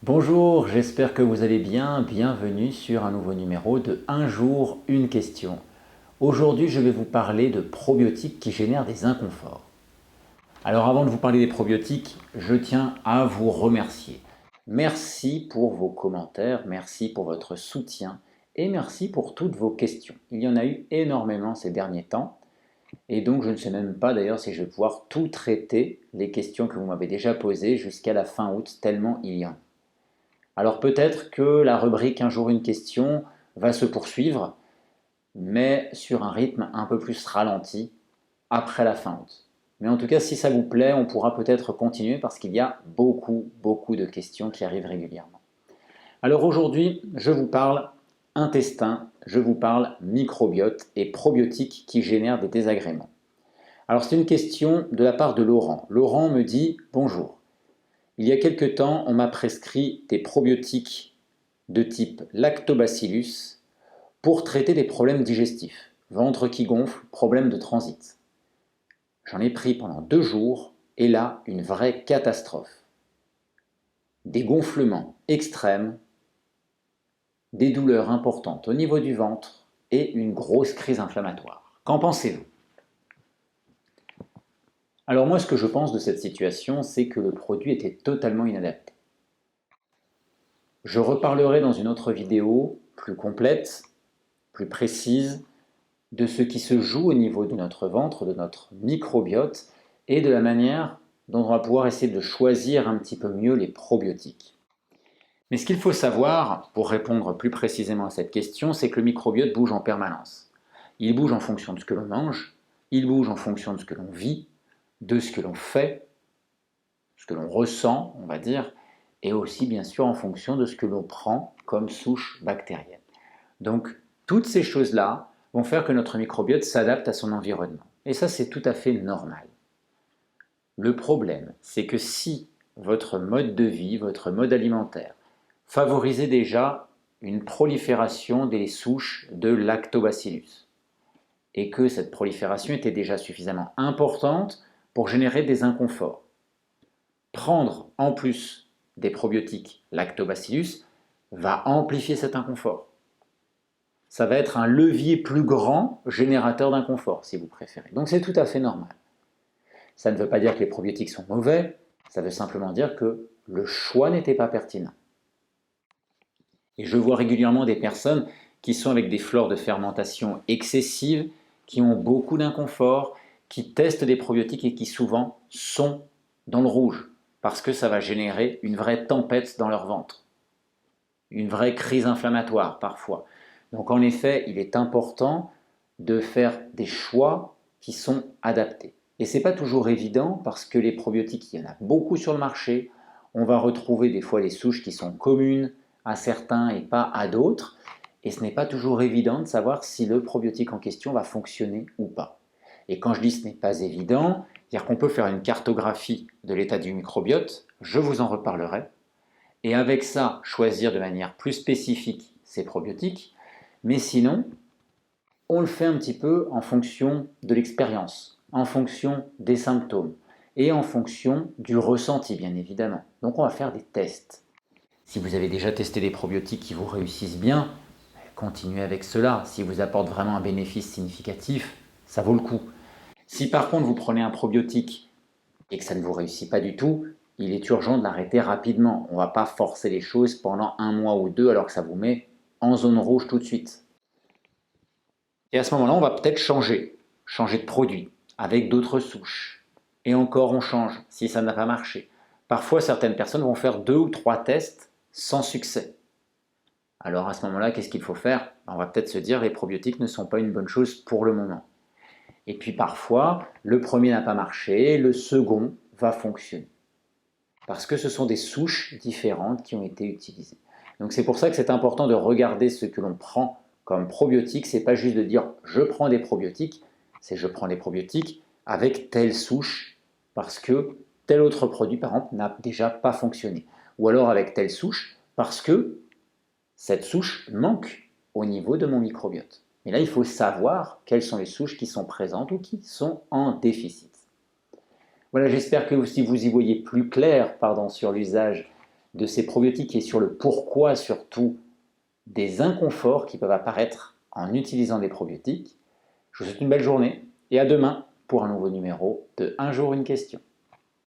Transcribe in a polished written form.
Bonjour, j'espère que vous allez bien. Bienvenue sur un nouveau numéro de Un jour, une question. Aujourd'hui, je vais vous parler de probiotiques qui génèrent des inconforts. Alors avant de vous parler des probiotiques, je tiens à vous remercier. Merci pour vos commentaires, merci pour votre soutien et merci pour toutes vos questions. Il y en a eu énormément ces derniers temps et donc je ne sais même pas d'ailleurs si je vais pouvoir tout traiter les questions que vous m'avez déjà posées jusqu'à la fin août, tellement il y en a. Alors peut-être que la rubrique Un jour une question va se poursuivre, mais sur un rythme un peu plus ralenti après la fin août. Mais en tout cas, si ça vous plaît, on pourra peut-être continuer parce qu'il y a beaucoup de questions qui arrivent régulièrement. Alors aujourd'hui, je vous parle intestin, je vous parle microbiote et probiotiques qui génèrent des désagréments. Alors c'est une question de la part de Laurent. Laurent me dit « Bonjour, il y a quelque temps, on m'a prescrit des probiotiques de type lactobacillus pour traiter des problèmes digestifs, ventre qui gonfle, problème de transit. J'en ai pris pendant 2 jours et là, une vraie catastrophe. Des gonflements extrêmes, des douleurs importantes au niveau du ventre et une grosse crise inflammatoire. Qu'en pensez-vous ? Alors moi, ce que je pense de cette situation, c'est que le produit était totalement inadapté. Je reparlerai dans une autre vidéo plus complète, plus précise, de ce qui se joue au niveau de notre ventre, de notre microbiote, et de la manière dont on va pouvoir essayer de choisir un petit peu mieux les probiotiques. Mais ce qu'il faut savoir, pour répondre plus précisément à cette question, c'est que le microbiote bouge en permanence. Il bouge en fonction de ce que l'on mange, il bouge en fonction de ce que l'on vit, de ce que l'on fait, ce que l'on ressent, on va dire, et aussi bien sûr en fonction de ce que l'on prend comme souche bactérienne. Donc, toutes ces choses-là vont faire que notre microbiote s'adapte à son environnement. Et ça, c'est tout à fait normal. Le problème, c'est que si votre mode de vie, votre mode alimentaire, favorisait déjà une prolifération des souches de lactobacillus, et que cette prolifération était déjà suffisamment importante pour générer des inconforts, prendre en plus des probiotiques lactobacillus va amplifier cet inconfort. Ça va être un levier plus grand générateur d'inconfort, si vous préférez. Donc c'est tout à fait normal. Ça ne veut pas dire que les probiotiques sont mauvais, ça veut simplement dire que le choix n'était pas pertinent. Et je vois régulièrement des personnes qui sont avec des flores de fermentation excessives, qui ont beaucoup d'inconfort, qui testent des probiotiques et qui souvent sont dans le rouge, parce que ça va générer une vraie tempête dans leur ventre, une vraie crise inflammatoire parfois. Donc en effet, il est important de faire des choix qui sont adaptés. Et ce n'est pas toujours évident parce que les probiotiques, il y en a beaucoup sur le marché. On va retrouver des fois les souches qui sont communes à certains et pas à d'autres. Et ce n'est pas toujours évident de savoir si le probiotique en question va fonctionner ou pas. Et quand je dis ce n'est pas évident, c'est-à-dire qu'on peut faire une cartographie de l'état du microbiote, je vous en reparlerai, et avec ça, choisir de manière plus spécifique ces probiotiques, mais sinon, on le fait un petit peu en fonction de l'expérience, en fonction des symptômes et en fonction du ressenti, bien évidemment. Donc on va faire des tests. Si vous avez déjà testé des probiotiques qui vous réussissent bien, continuez avec cela. S'ils vous apportent vraiment un bénéfice significatif, ça vaut le coup. Si par contre vous prenez un probiotique et que ça ne vous réussit pas du tout, il est urgent de l'arrêter rapidement. On ne va pas forcer les choses pendant 1 mois ou 2 alors que ça vous met en zone rouge tout de suite. Et à ce moment-là, on va peut-être changer de produit avec d'autres souches. Et encore, on change si ça n'a pas marché. Parfois, certaines personnes vont faire 2 ou 3 tests sans succès. Alors à ce moment-là, qu'est-ce qu'il faut faire ? On va peut-être se dire les probiotiques ne sont pas une bonne chose pour le moment. Et puis parfois, le premier n'a pas marché, le second va fonctionner. Parce que ce sont des souches différentes qui ont été utilisées. Donc c'est pour ça que c'est important de regarder ce que l'on prend comme probiotiques. C'est pas juste de dire je prends des probiotiques, c'est je prends des probiotiques avec telle souche parce que tel autre produit par exemple n'a déjà pas fonctionné. Ou alors avec telle souche parce que cette souche manque au niveau de mon microbiote. Et là, il faut savoir quelles sont les souches qui sont présentes ou qui sont en déficit. Voilà, j'espère que si vous y voyez plus clair sur l'usage de ces probiotiques et sur le pourquoi surtout des inconforts qui peuvent apparaître en utilisant des probiotiques. Je vous souhaite une belle journée et à demain pour un nouveau numéro de Un jour une question.